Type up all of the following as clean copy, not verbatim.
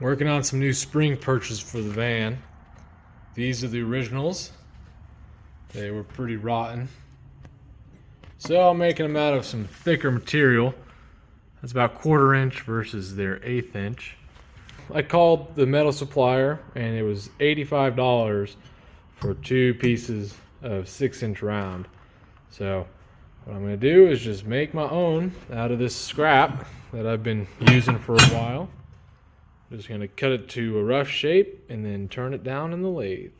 Working on some new spring perches for the van. These are the originals. They were pretty rotten. So I'm making them out of some thicker material. That's about 1/4 inch versus their 1/8 inch. I called the metal supplier and it was $85 for 2 pieces of 6-inch round. So what I'm going to do is just make my own out of this scrap that I've been using for a while. Just going to cut it to a rough shape and then turn it down in the lathe.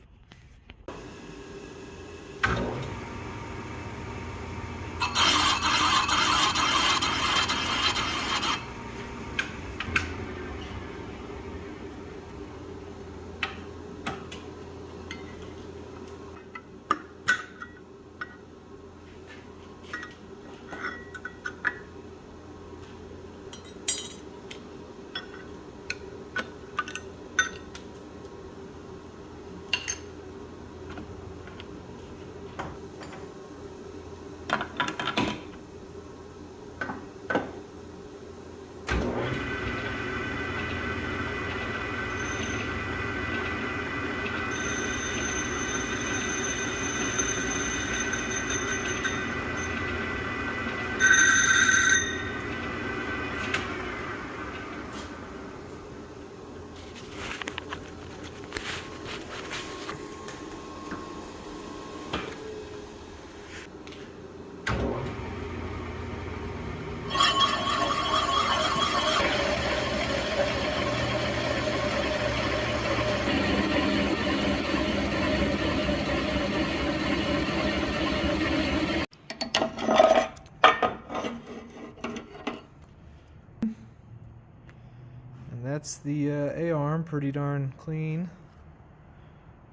That's the A-arm, pretty darn clean.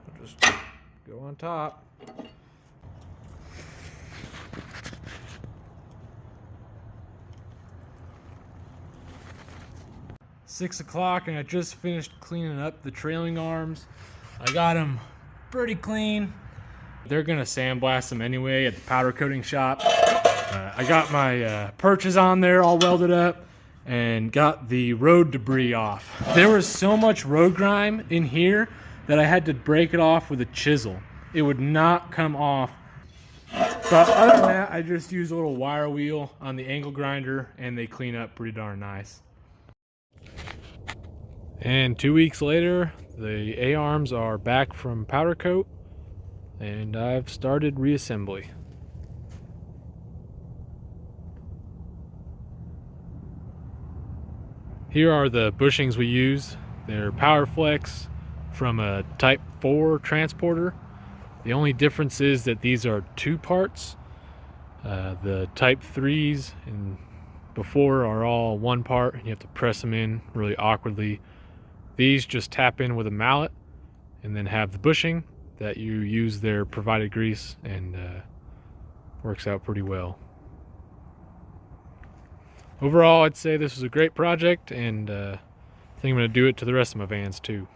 I'll just go on top. Six o'clock and I just finished cleaning up the trailing arms. I got them pretty clean. They're gonna sandblast them anyway at the powder coating shop. I got my perches on there all welded up and got the road debris off. There was so much road grime in here that I had to break it off with a chisel. It would not come off. But other than that, I just used a little wire wheel on the angle grinder and they clean up pretty darn nice. And 2 weeks later, the A-arms are back from powder coat and I've started reassembly. Here are the bushings we use. They're PowerFlex from a Type 4 transporter. The only difference is that these are 2 parts. The Type 3s and before are all 1 part and you have to press them in really awkwardly. These just tap in with a mallet and then have the bushing that you use their provided grease and works out pretty well. Overall, I'd say this was a great project and I think I'm going to do it to the rest of my vans too.